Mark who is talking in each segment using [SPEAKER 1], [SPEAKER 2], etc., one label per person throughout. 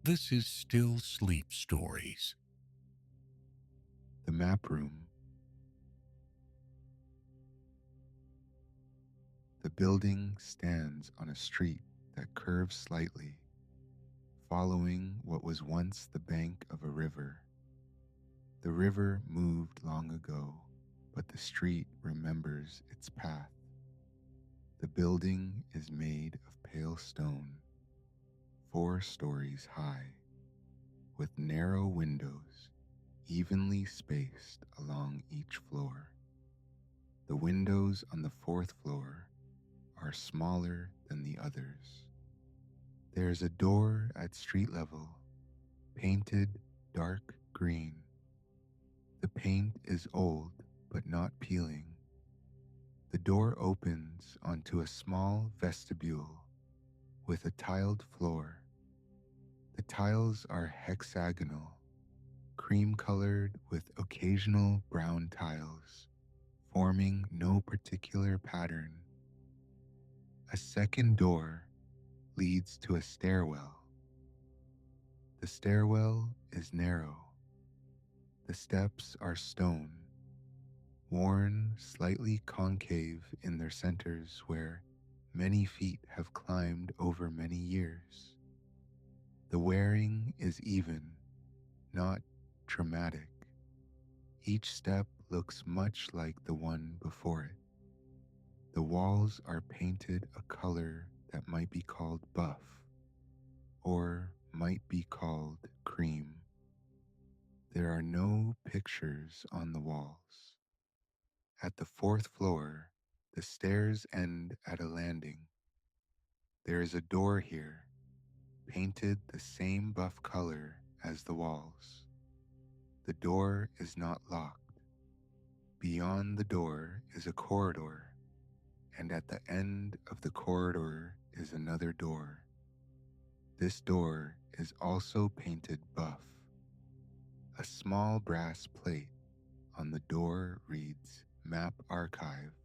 [SPEAKER 1] This is Still Sleep Stories.
[SPEAKER 2] The map room. The building stands on a street that curves slightly, following what was once the bank of a river. The river moved long ago, but the street remembers its path. The building is made of pale stone, 4 stories high, with narrow windows evenly spaced along each floor. The windows on the fourth floor are smaller than the others. There is a door at street level, painted dark green. The paint is old but not peeling. The door opens onto a small vestibule with a tiled floor. The tiles are hexagonal, cream colored with occasional brown tiles, forming no particular pattern. A second door leads to a stairwell. The stairwell is narrow. The steps are stone, worn slightly concave in their centers where many feet have climbed over many years. The wearing is even, not dramatic. Each step looks much like the one before it. The walls are painted a color that might be called buff or might be called cream. There are no pictures on the walls. At the fourth floor, the stairs end at a landing. There is a door here, painted the same buff color as the walls. The door is not locked. Beyond the door is a corridor, and at the end of the corridor is another door. This door is also painted buff. A small brass plate on the door reads Map Archive.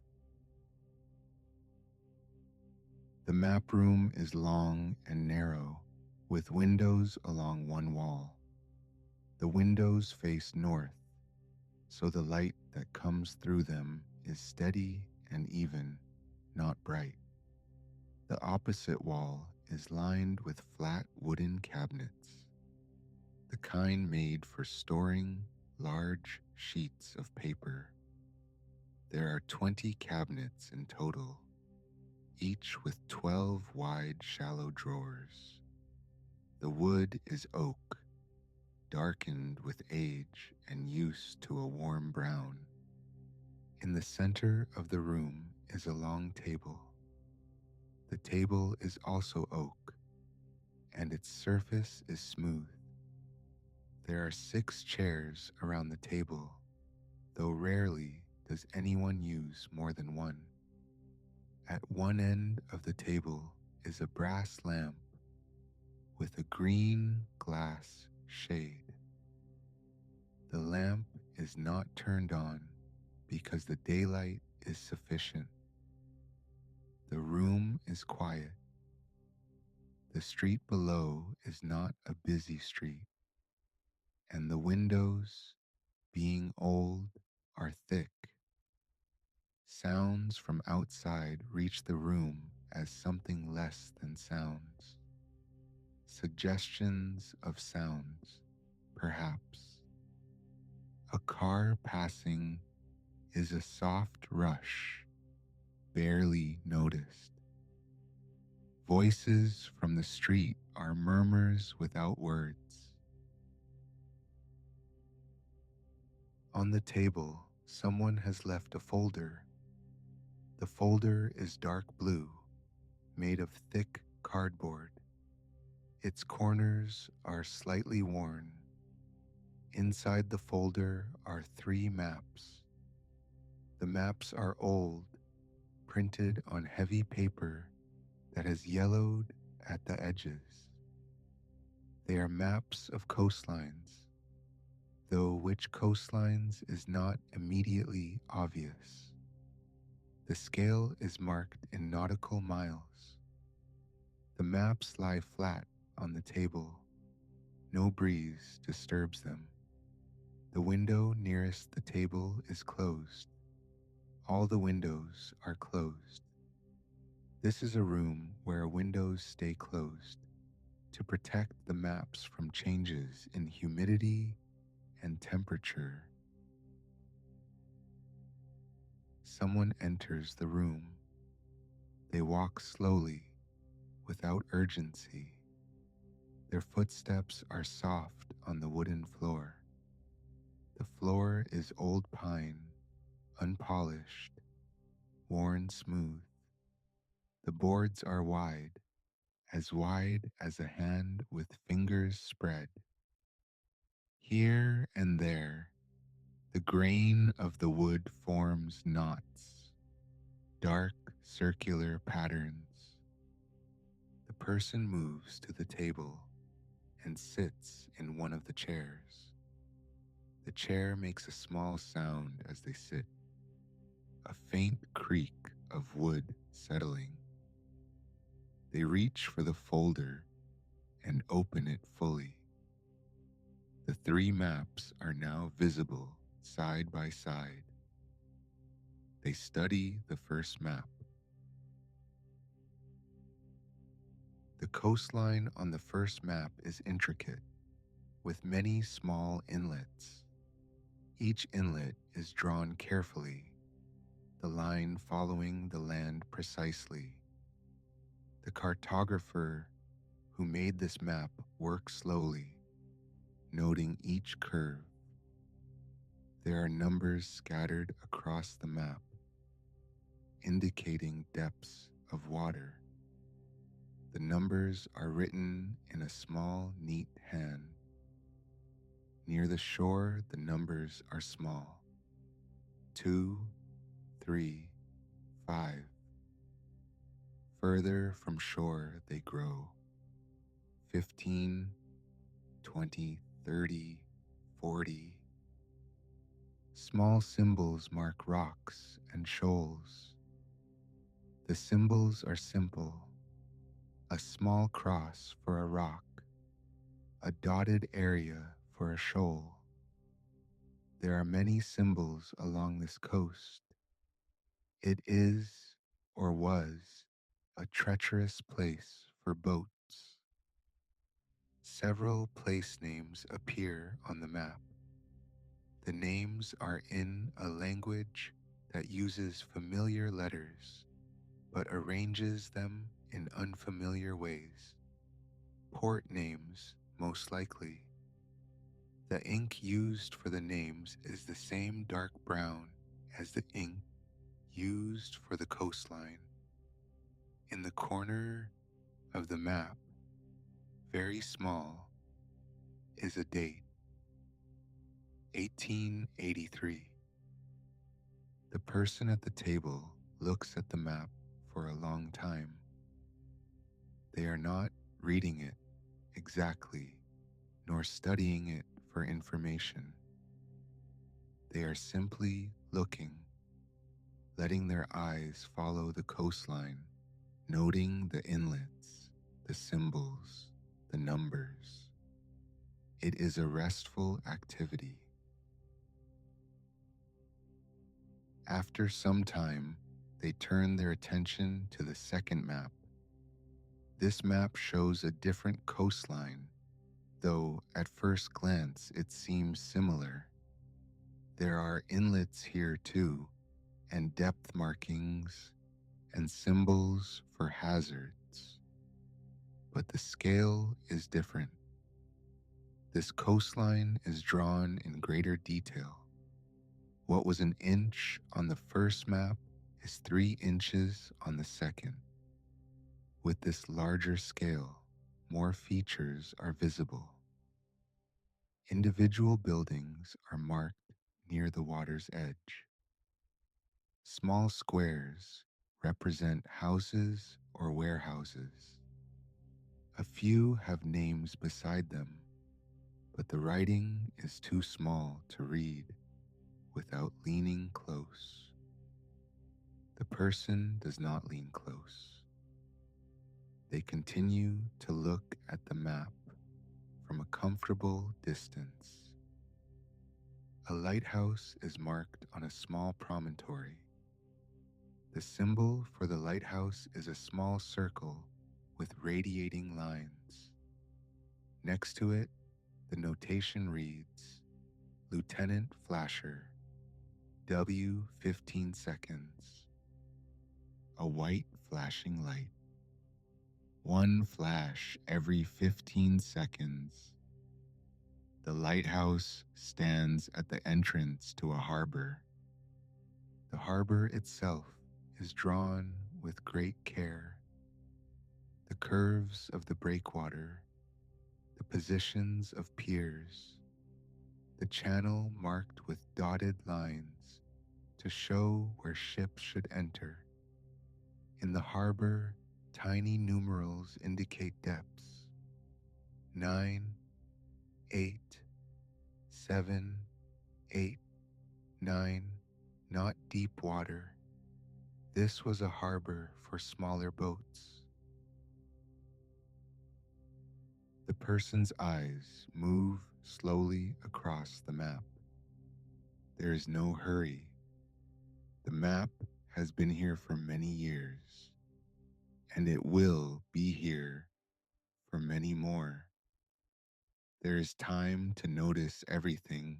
[SPEAKER 2] The map room is long and narrow, with windows along one wall. The windows face north, so the light that comes through them is steady and even, not bright. The opposite wall is lined with flat wooden cabinets, the kind made for storing large sheets of paper. There are 20 cabinets in total, each with 12 wide, shallow drawers. The wood is oak, darkened with age and use to a warm brown. In the center of the room is a long table. The table is also oak, and its surface is smooth. There are 6 chairs around the table, though rarely does anyone use more than one. At one end of the table is a brass lamp with a green glass shade. The lamp is not turned on because the daylight is sufficient. The room is quiet. The street below is not a busy street, and the windows, being old, are thick. Sounds from outside reach the room as something less than sounds. Suggestions of sounds, perhaps. A car passing is a soft rush, barely noticed. Voices from the street are murmurs without words. On the table, someone has left a folder. The folder is dark blue, made of thick cardboard. Its corners are slightly worn. Inside the folder are 3 maps. The maps are old, printed on heavy paper that has yellowed at the edges. They are maps of coastlines, though which coastlines is not immediately obvious. The scale is marked in nautical miles. The maps lie flat on the table. No breeze disturbs them. The window nearest the table is closed. All the windows are closed. This is a room where windows stay closed to protect the maps from changes in humidity and temperature. Someone enters the room. They walk slowly, without urgency. Their footsteps are soft on the wooden floor. The floor is old pine, unpolished, worn smooth. The boards are wide as a hand with fingers spread. Here and there, the grain of the wood forms knots, dark circular patterns. The person moves to the table and sits in one of the chairs. The chair makes a small sound as they sit, a faint creak of wood settling. They reach for the folder and open it fully. The three maps are now visible side by side. They study the first map. The coastline on the first map is intricate, with many small inlets. Each inlet is drawn carefully, the line following the land precisely. The cartographer who made this map works slowly, noting each curve. There are numbers scattered across the map, indicating depths of water. The numbers are written in a small, neat hand. Near the shore, the numbers are small: 2, 3, 5. Further from shore, they grow: 15, 20, 30, 40. Small symbols mark rocks and shoals. The symbols are simple: a small cross for a rock, a dotted area for a shoal. There are many symbols along this coast. It is, or was, a treacherous place for boats. Several place names appear on the map. The names are in a language that uses familiar letters, but arranges them in unfamiliar ways. Port names, most likely. The ink used for the names is the same dark brown as the ink used for the coastline. In the corner of the map, very small, is a date: 1883. The person at the table looks at the map for a long time. They are not reading it exactly, nor studying it for information. They are simply looking, letting their eyes follow the coastline, noting the inlets, the symbols, the numbers. It is a restful activity. After some time, they turn their attention to the second map. This map shows a different coastline, though at first glance it seems similar. There are inlets here too, and depth markings and symbols for hazards. But the scale is different. This coastline is drawn in greater detail. What was an inch on the first map is 3 inches on the second. With this larger scale, more features are visible. Individual buildings are marked near the water's edge. Small squares represent houses or warehouses. A few have names beside them, but the writing is too small to read without leaning close. The person does not lean close. They continue to look at the map from a comfortable comfortable distance. A lighthouse is marked on a small promontory. The symbol for the lighthouse is a small circle with radiating lines. Next to it, the notation reads, Lieutenant Flasher, W 15 seconds. A white flashing light. One flash every 15 seconds. The lighthouse stands at the entrance to a harbor. The harbor itself is drawn with great care. The curves of the breakwater, the positions of piers, the channel marked with dotted lines to show where ships should enter. In the harbor, tiny numerals indicate depths. 9, 8, 7, 8, 9, not deep water. This was a harbor for smaller boats. The person's eyes move slowly across the map. There is no hurry. The map has been here for many years, and it will be here for many more. There is time to notice everything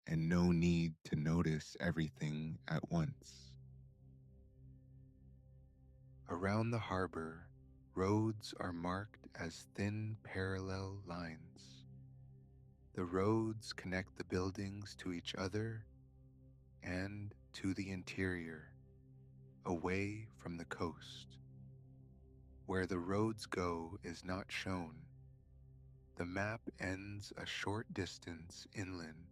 [SPEAKER 2] and no need to notice everything at once. Around the harbor, roads are marked as thin parallel lines. The roads connect the buildings to each other and to the interior, away from the coast. Where the roads go is not shown. The map ends a short distance inland.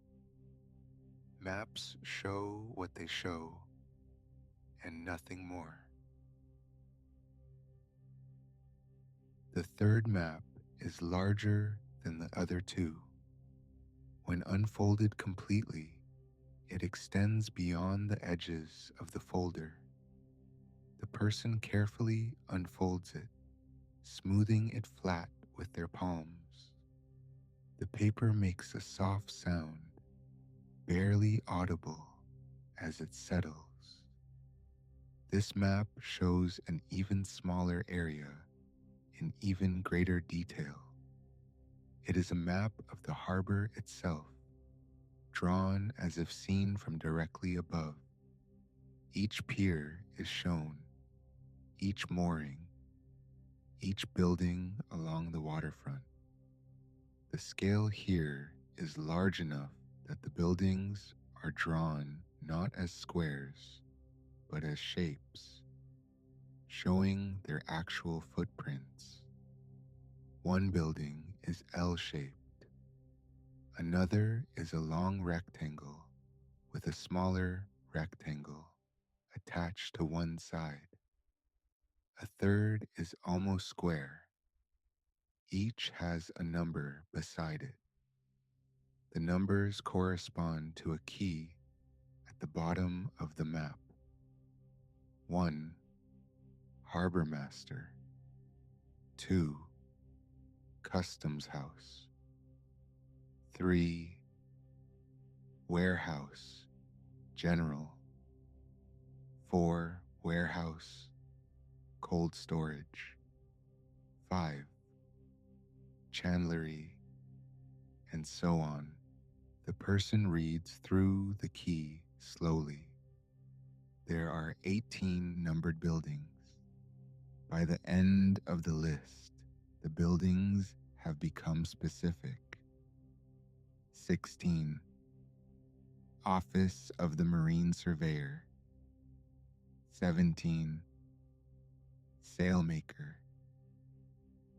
[SPEAKER 2] Maps show what they show, and nothing more. The third map is larger than the other two. When unfolded completely, it extends beyond the edges of the folder. The person carefully unfolds it, smoothing it flat with their palms. The paper makes a soft sound, barely audible, as it settles. This map shows an even smaller area in even greater detail. It is a map of the harbor itself, drawn as if seen from directly above. Each pier is shown, each mooring, each building along the waterfront. The scale here is large enough that the buildings are drawn not as squares, but as shapes, showing their actual footprints. One building is L-shaped. Another is a long rectangle with a smaller rectangle attached to one side. A third is almost square. Each has a number beside it. The numbers correspond to a key at the bottom of the map. 1. Harbor Master. 2. Customs House. 3. Warehouse, General. 4. Warehouse, Cold Storage. 5. Chandlery, and so on. The person reads through the key slowly. There are 18 numbered buildings. By the end of the list, the buildings have become specific. 16. Office of the Marine Surveyor. 17. Sailmaker.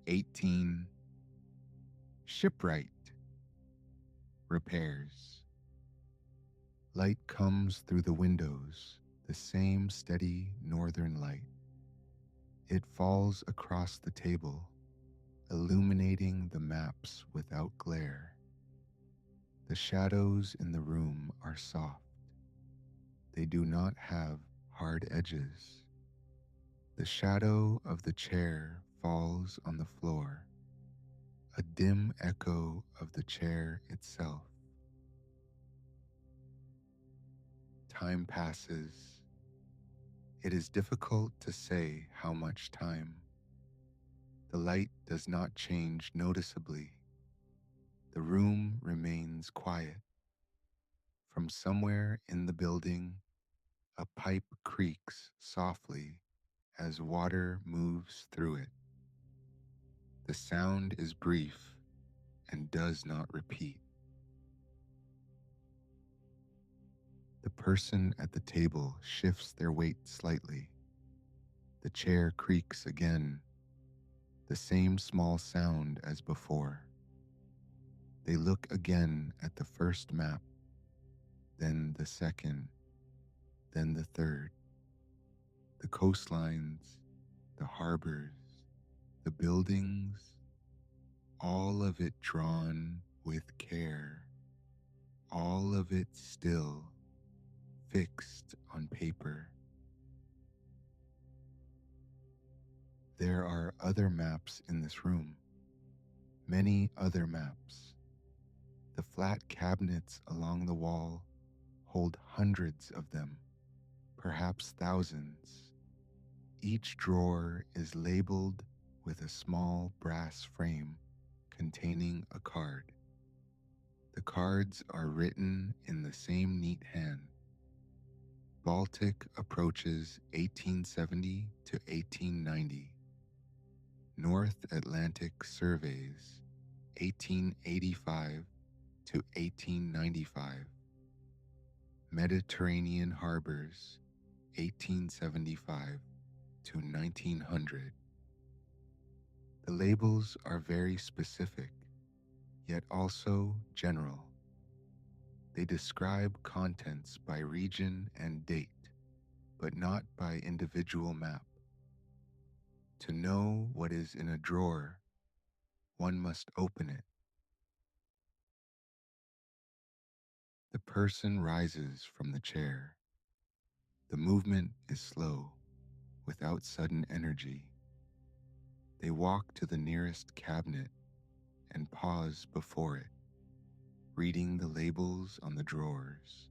[SPEAKER 2] 18. Shipwright. Repairs. Light comes through the windows, the same steady northern light. It falls across the table, illuminating the maps without glare. The shadows in the room are soft. They do not have hard edges. The shadow of the chair falls on the floor. a dim echo of the chair itself. Time passes. It is difficult to say how much time. The light does not change noticeably. The room remains quiet. From somewhere in the building, a pipe creaks softly as water moves through it. The sound is brief and does not repeat. The person at the table shifts their weight slightly. The chair creaks again, the same small sound as before. They look again at the first map, then the second, then the third. The coastlines, the harbors, the buildings, all of it drawn with care, all of it still, fixed on paper. There are other maps in this room, many other maps. The flat cabinets along the wall hold hundreds of them, perhaps thousands. Each drawer is labeled with a small brass frame containing a card. The cards are written in the same neat hand. Baltic approaches 1870 to 1890. North Atlantic surveys 1885 to 1895. Mediterranean harbors 1875 to 1900. The labels are very specific, yet also general. They describe contents by region and date, but not by individual map. To know what is in a drawer, one must open it. The person rises from the chair. The movement is slow, without sudden energy. They walk to the nearest cabinet and pause before it, reading the labels on the drawers.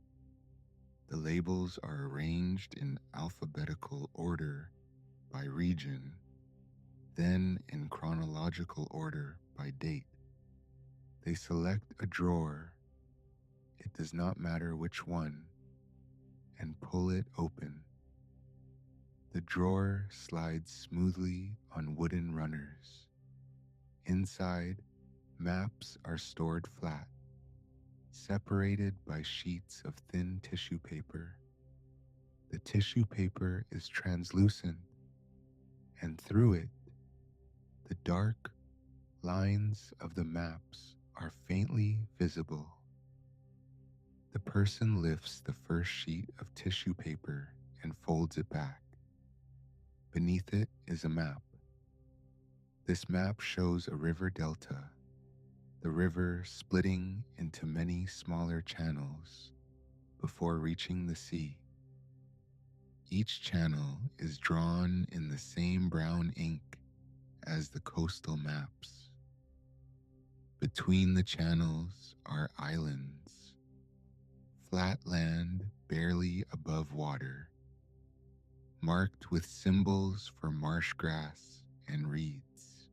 [SPEAKER 2] The labels are arranged in alphabetical order by region, then in chronological order by date. They select a drawer, it does not matter which one, and pull it open. The drawer slides smoothly on wooden runners. Inside, maps are stored flat, separated by sheets of thin tissue paper. The tissue paper is translucent, and through it, the dark lines of the maps are faintly visible. The person lifts the first sheet of tissue paper and folds it back. Beneath it is a map. This map shows a river delta, the river splitting into many smaller channels before reaching the sea. Each channel is drawn in the same brown ink as the coastal maps. Between the channels are islands, flat land barely above water, marked with symbols for marsh grass and reeds.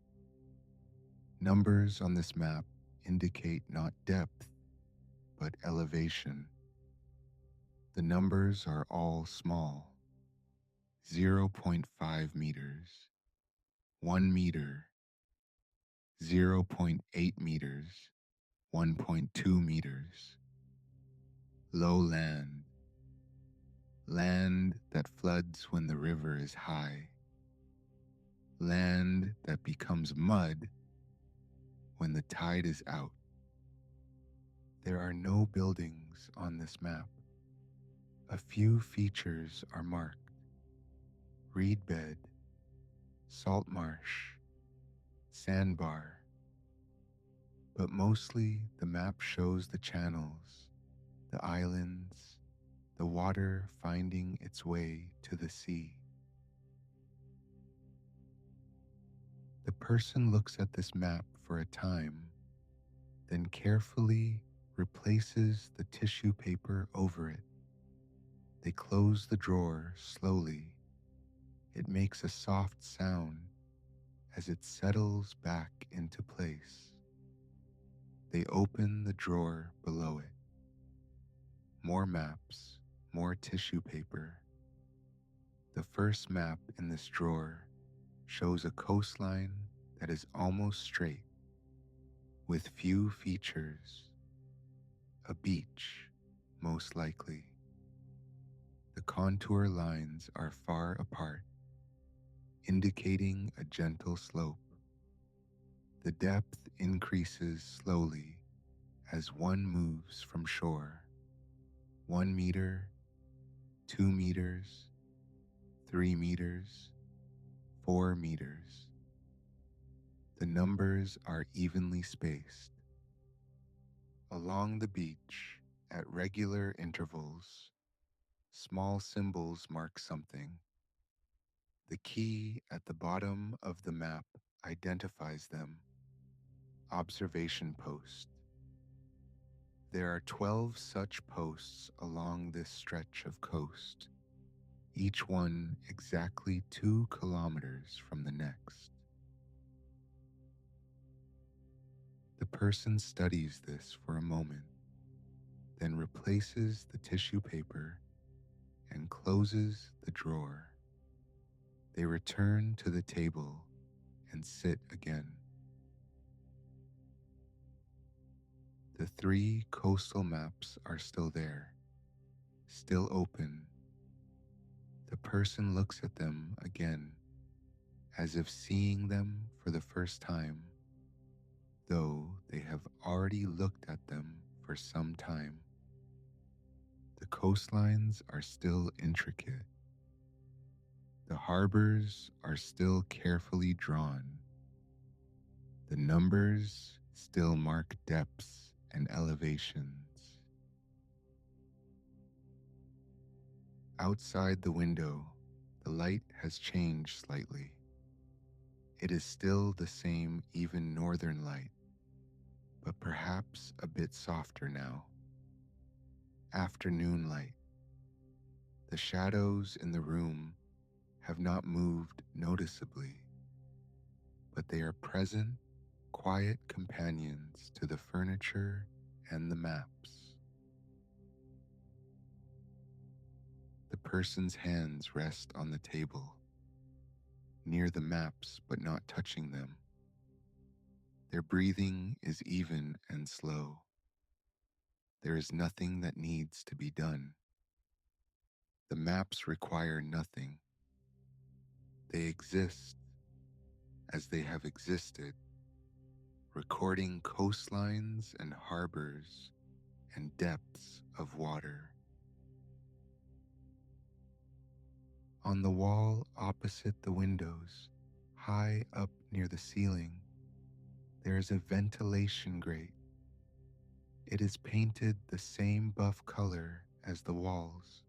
[SPEAKER 2] Numbers on this map indicate not depth, but elevation. The numbers are all small: 0.5 meters, 1 meter, 0.8 meters, 1.2 meters. Low land, land that floods when the river is high, land that becomes mud when the tide is out. There are no buildings on this map. A few features are marked: reed bed, salt marsh, sandbar. But mostly the map shows the channels, the islands, the water finding its way to the sea. The person looks at this map for a time, then carefully replaces the tissue paper over it. They close the drawer slowly. It makes a soft sound as it settles back into place. They open the drawer below it. More maps, more tissue paper. The first map in this drawer shows a coastline that is almost straight, with few features. A beach, most likely. The contour lines are far apart, indicating a gentle slope. The depth increases slowly as one moves from shore. 1 meter, 2 meters, 3 meters, 4 meters. The numbers are evenly spaced. Along the beach, at regular intervals, small symbols mark something. The key at the bottom of the map identifies them. Observation post. There are 12 such posts along this stretch of coast, each one exactly 2 kilometers from the next. The person studies this for a moment, then replaces the tissue paper and closes the drawer. They return to the table and sit again. The 3 coastal maps are still there, still open. The person looks at them again, as if seeing them for the first time, though they have already looked at them for some time. The coastlines are still intricate. The harbors are still carefully drawn. The numbers still mark depths and elevations. Outside the window, the light has changed slightly. It is still the same even northern light, but perhaps a bit softer now. Afternoon light. The shadows in the room have not moved noticeably, but they are present, quiet companions to the furniture and the maps. The person's hands rest on the table, near the maps but not touching them. Their breathing is even and slow. There is nothing that needs to be done. The maps require nothing. They exist as they have existed, recording coastlines and harbors and depths of water. On the wall opposite the windows, high up near the ceiling, there is a ventilation grate. It is painted the same buff color as the walls,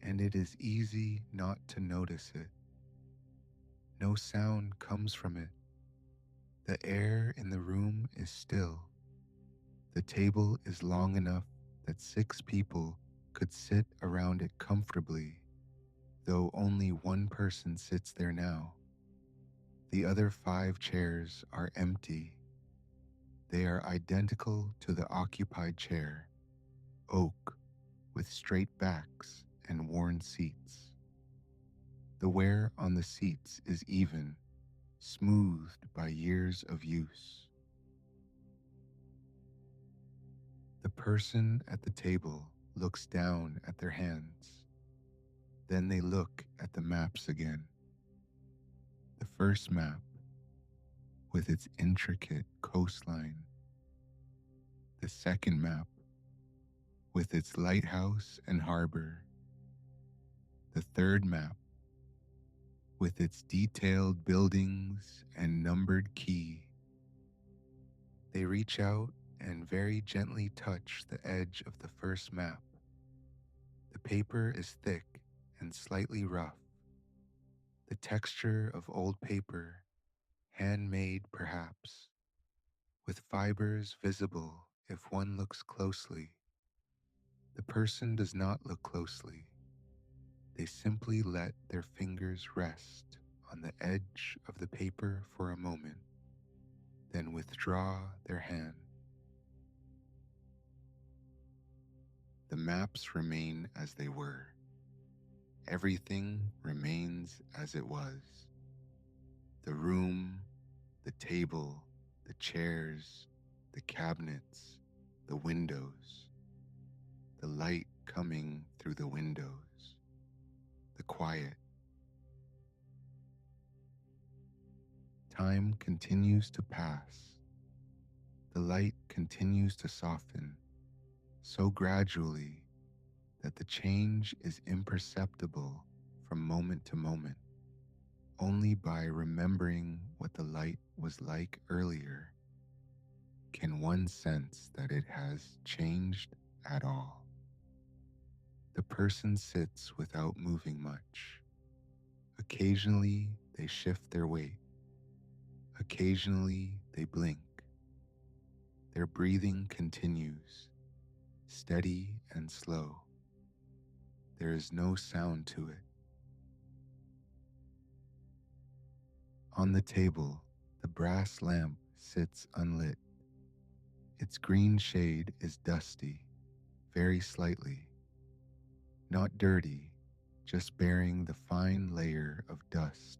[SPEAKER 2] and it is easy not to notice it. No sound comes from it. The air in the room is still. The table is long enough that 6 people could sit around it comfortably, though only one person sits there now. The other 5 chairs are empty. They are identical to the occupied chair, oak, with straight backs and worn seats. The wear on the seats is even, smoothed by years of use. The person at the table looks down at their hands. Then they look at the maps again. The first map, with its intricate coastline. The second map, with its lighthouse and harbor. The third map, with its detailed buildings and numbered quay. They reach out and very gently touch the edge of the first map. The paper is thick and slightly rough, the texture of old paper, handmade perhaps, with fibers visible if one looks closely. The person does not look closely. They simply let their fingers rest on the edge of the paper for a moment, then withdraw their hand. The maps remain as they were. Everything remains as it was. The room, the table, the chairs, the cabinets, the windows, the light coming through the windows, the quiet. Time continues to pass. The light continues to soften so gradually that the change is imperceptible from moment to moment. Only by remembering what the light was like earlier can one sense that it has changed at all. The person sits without moving much. Occasionally, they shift their weight. Occasionally, they blink. Their breathing continues, steady and slow. There is no sound to it. On the table, the brass lamp sits unlit. Its green shade is dusty, very slightly. Not dirty, just bearing the fine layer of dust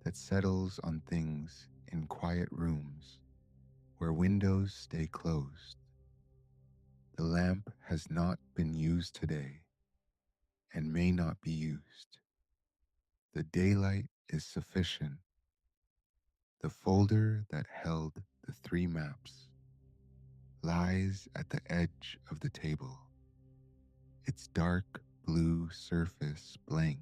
[SPEAKER 2] that settles on things in quiet rooms where windows stay closed. The lamp has not been used today and may not be used. The daylight is sufficient. The folder that held the three maps lies at the edge of the table, its dark blue surface blank,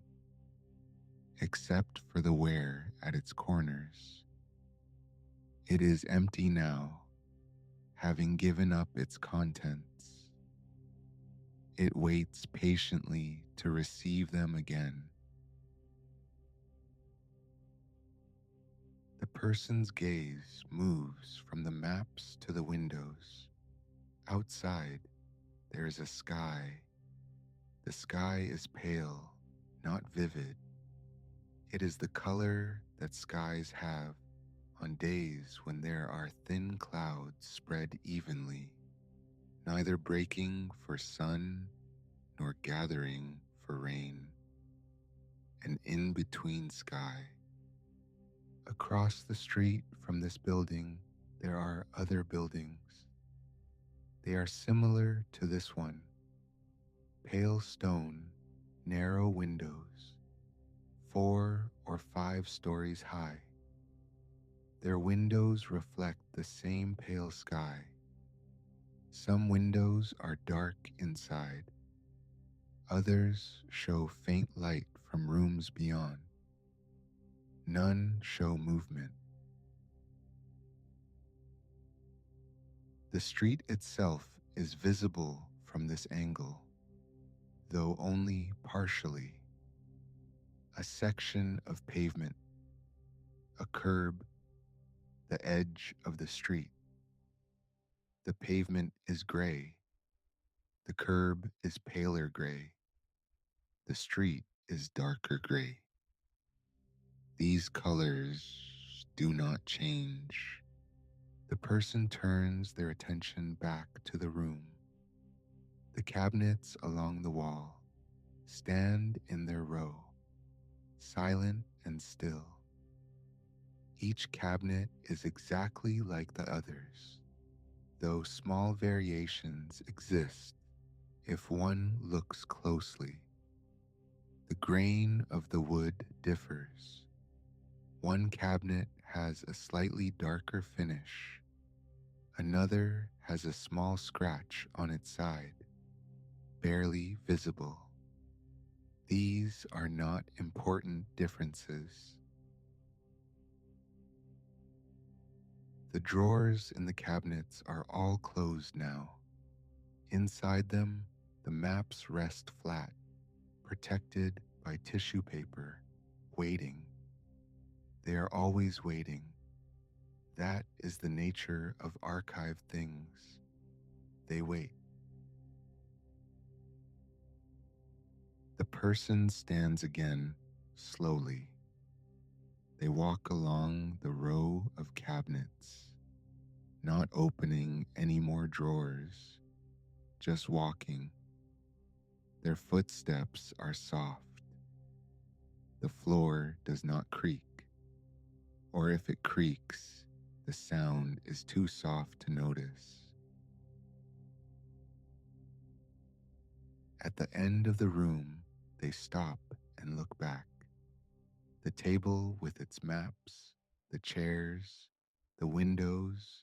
[SPEAKER 2] except for the wear at its corners. It is empty now, having given up its contents. It waits patiently to receive them again. The person's gaze moves from the maps to the windows. Outside, there is a sky. The sky is pale, not vivid. It is the color that skies have on days when there are thin clouds spread evenly, neither breaking for sun nor gathering for rain. An in-between sky. Across the street from this building, there are other buildings. They are similar to this one. Pale stone, narrow windows, 4 or 5 stories high. Their windows reflect the same pale sky. Some windows are dark inside. Others show faint light from rooms beyond. None show movement. The street itself is visible from this angle, though only partially. A section of pavement, a curb, the edge of the street. The pavement is gray. The curb is paler gray. The street is darker gray. These colors do not change. The person turns their attention back to the room. The cabinets along the wall stand in their row, silent and still. Each cabinet is exactly like the others, though small variations exist if one looks closely. The grain of the wood differs. One cabinet has a slightly darker finish. Another has a small scratch on its side, barely visible. These are not important differences. The drawers in the cabinets are all closed now. Inside them, the maps rest flat, protected by tissue paper, waiting. They are always waiting, That is the nature of archived things. They wait. The person stands again, slowly. They walk along the row of cabinets, not opening any more drawers, just walking. Their footsteps are soft. The floor does not creak, or if it creaks, the sound is too soft to notice. At the end of the room, they stop and look back. The table with its maps, the chairs, the windows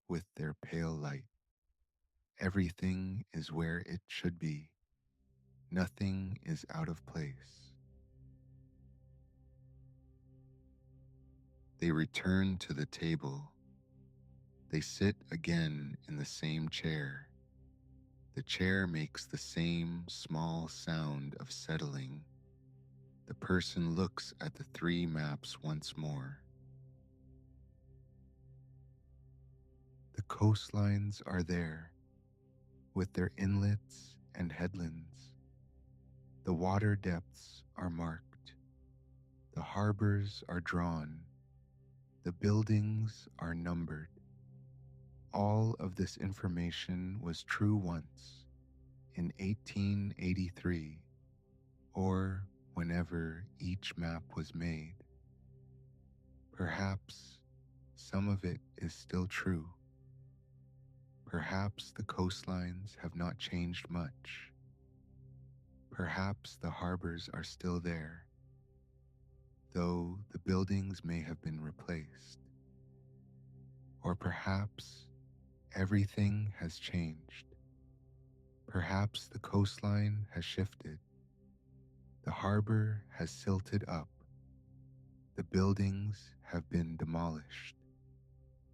[SPEAKER 2] with their pale light. Everything is where it should be. Nothing is out of place. They return to the table. They sit again in the same chair. The chair makes the same small sound of settling. The person looks at the three maps once more. The coastlines are there, with their inlets and headlands. The water depths are marked. The harbors are drawn. The buildings are numbered. All of this information was true once, in 1883, or whenever each map was made. Perhaps some of it is still true. Perhaps the coastlines have not changed much. Perhaps the harbors are still there, though the buildings may have been replaced. Or perhaps everything has changed. Perhaps the coastline has shifted. The harbor has silted up. The buildings have been demolished.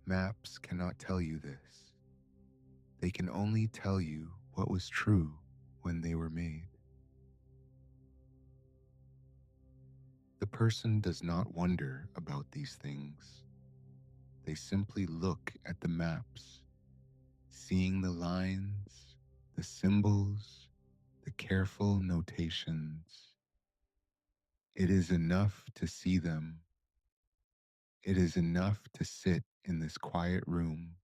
[SPEAKER 2] Maps cannot tell you this. They can only tell you what was true when they were made. The person does not wonder about these things. They simply look at the maps, seeing the lines, the symbols, the careful notations. It is enough to see them. It is enough to sit in this quiet room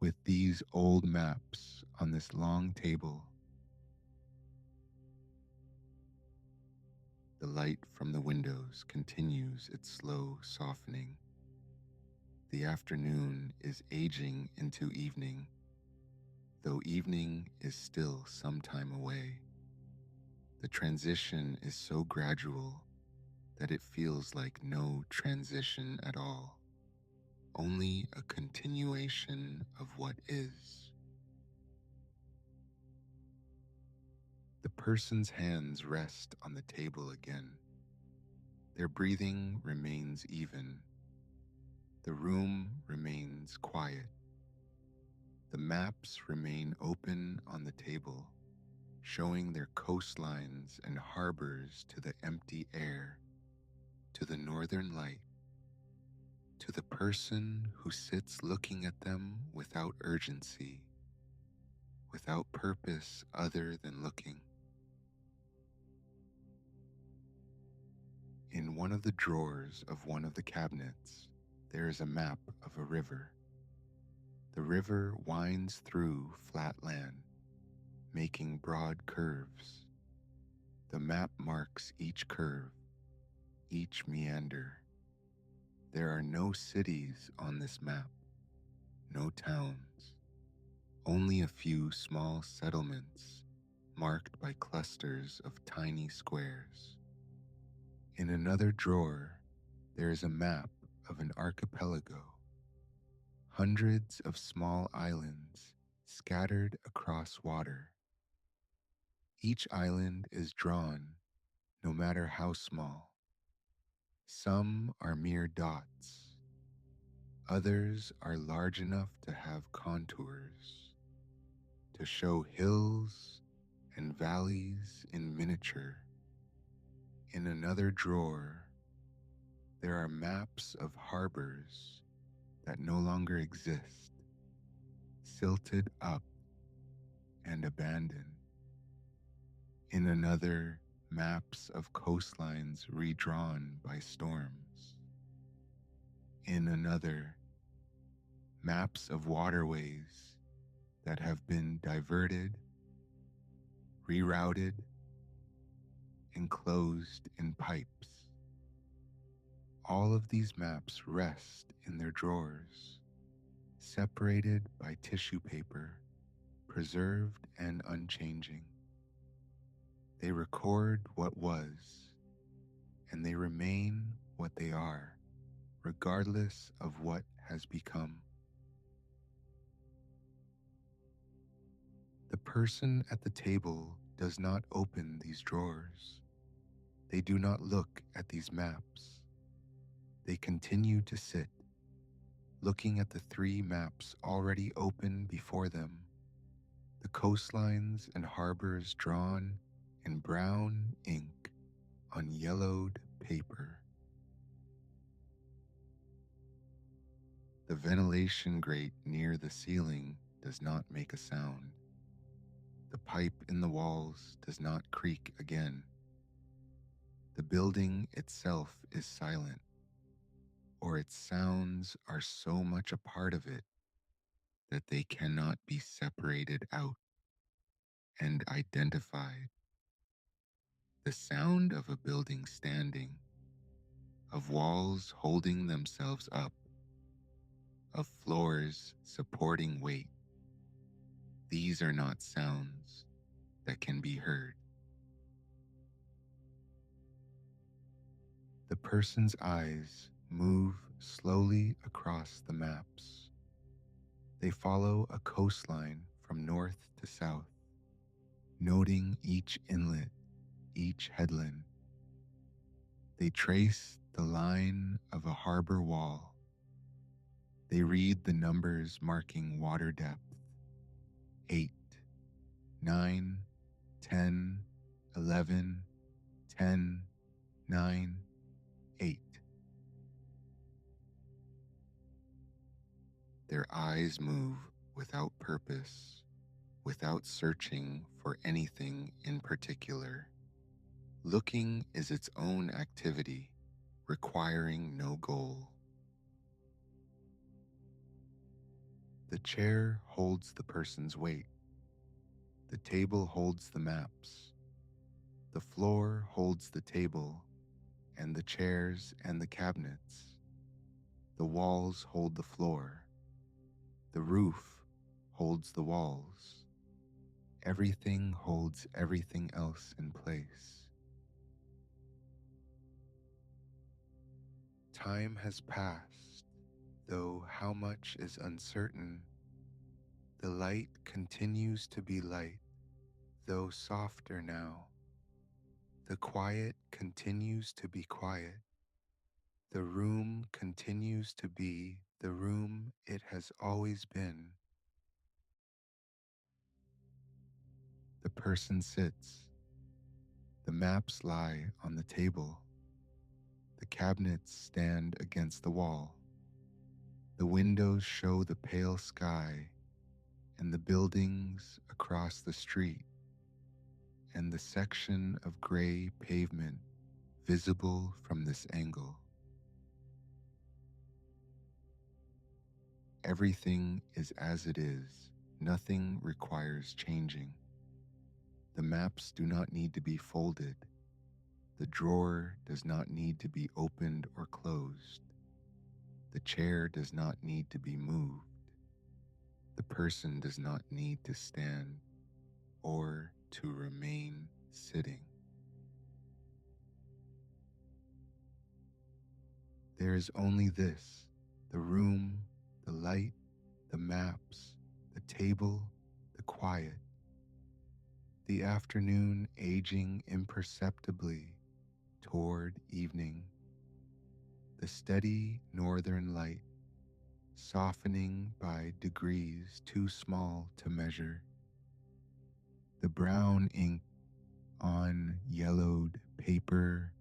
[SPEAKER 2] with these old maps on this long table. The light from the windows continues its slow softening. The afternoon is aging into evening, though evening is still some time away. The transition is so gradual that it feels like no transition at all, only a continuation of what is. The person's hands rest on the table again. Their breathing remains even. The room remains quiet. The maps remain open on the table, showing their coastlines and harbors to the empty air, to the northern light, to the person who sits looking at them without urgency, without purpose other than looking. In one of the drawers of one of the cabinets, there is a map of a river. The river winds through flat land, making broad curves. The map marks each curve, each meander. There are no cities on this map, no towns, only a few small settlements marked by clusters of tiny squares. In another drawer, there is a map of an archipelago, hundreds of small islands scattered across water. Each island is drawn, no matter how small. Some are mere dots. Others are large enough to have contours, to show hills and valleys in miniature. In another drawer, there are maps of harbors, that no longer exist, silted up and abandoned. In another, maps of coastlines redrawn by storms. In another, maps of waterways that have been diverted, rerouted, enclosed in pipes. All of these maps rest in their drawers, separated by tissue paper, preserved and unchanging. They record what was, and they remain what they are, regardless of what has become. The person at the table does not open these drawers. They do not look at these maps. They continue to sit, looking at the three maps already open before them, the coastlines and harbors drawn in brown ink on yellowed paper. The ventilation grate near the ceiling does not make a sound. The pipe in the walls does not creak again. The building itself is silent, or its sounds are so much a part of it that they cannot be separated out and identified. The sound of a building standing, of walls holding themselves up, of floors supporting weight. These are not sounds that can be heard. The person's eyes move slowly across the maps. They follow a coastline from north to south, noting each inlet, each headland. They trace the line of a harbor wall. They read the numbers marking water depth: 8, 9, 10, 11, 10, 9, 8. Their eyes move without purpose, without searching for anything in particular. Looking is its own activity, requiring no goal. The chair holds the person's weight. The table holds the maps. The floor holds the table and the chairs and the cabinets. The walls hold the floor. The roof holds the walls. Everything holds everything else in place. Time has passed, though how much is uncertain. The light continues to be light, though softer now. The quiet continues to be quiet. The room continues to be the room it has always been. The person sits. The maps lie on the table. The cabinets stand against the wall. The windows show the pale sky and the buildings across the street and the section of gray pavement visible from this angle. Everything is as it is. Nothing requires changing. The maps do not need to be folded. The drawer does not need to be opened or closed. The chair does not need to be moved. The person does not need to stand or to remain sitting. There is only this: the room, the light, the maps, the table, the quiet. The afternoon aging imperceptibly toward evening. The steady northern light softening by degrees too small to measure. The brown ink on yellowed paper,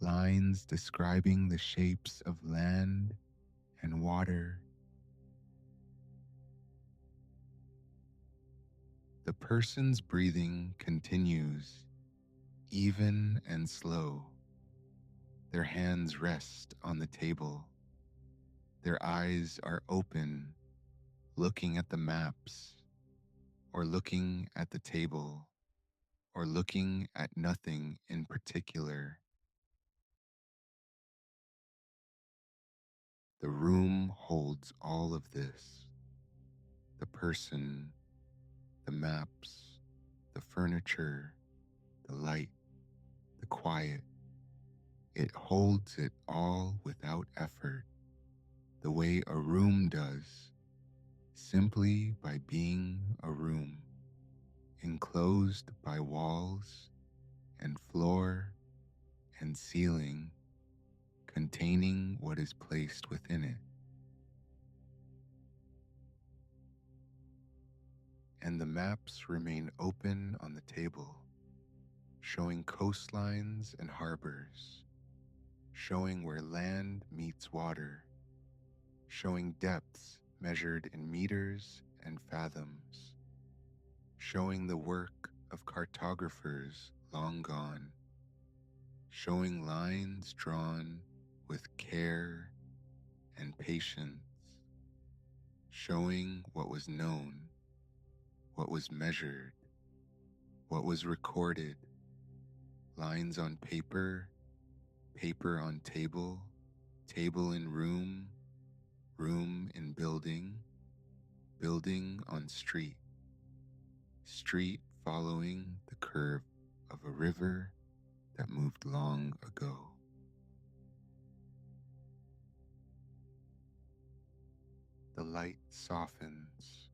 [SPEAKER 2] lines describing the shapes of land and water. The person's breathing continues, even and slow. Their hands rest on the table. Their eyes are open, looking at the maps, or looking at the table, or looking at nothing in particular. The room holds all of this: the person, the maps, the furniture, the light, the quiet. It holds it all without effort, the way a room does, simply by being a room, enclosed by walls and floor and ceiling, containing what is placed within it. And the maps remain open on the table, showing coastlines and harbors, showing where land meets water, showing depths measured in meters and fathoms, showing the work of cartographers long gone, showing lines drawn with care and patience, showing what was known, what was measured, what was recorded, lines on paper, paper on table, table in room, room in building, building on street, street following the curve of a river that moved long ago. The light softens.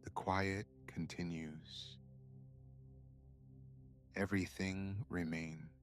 [SPEAKER 2] The quiet continues. Everything remains.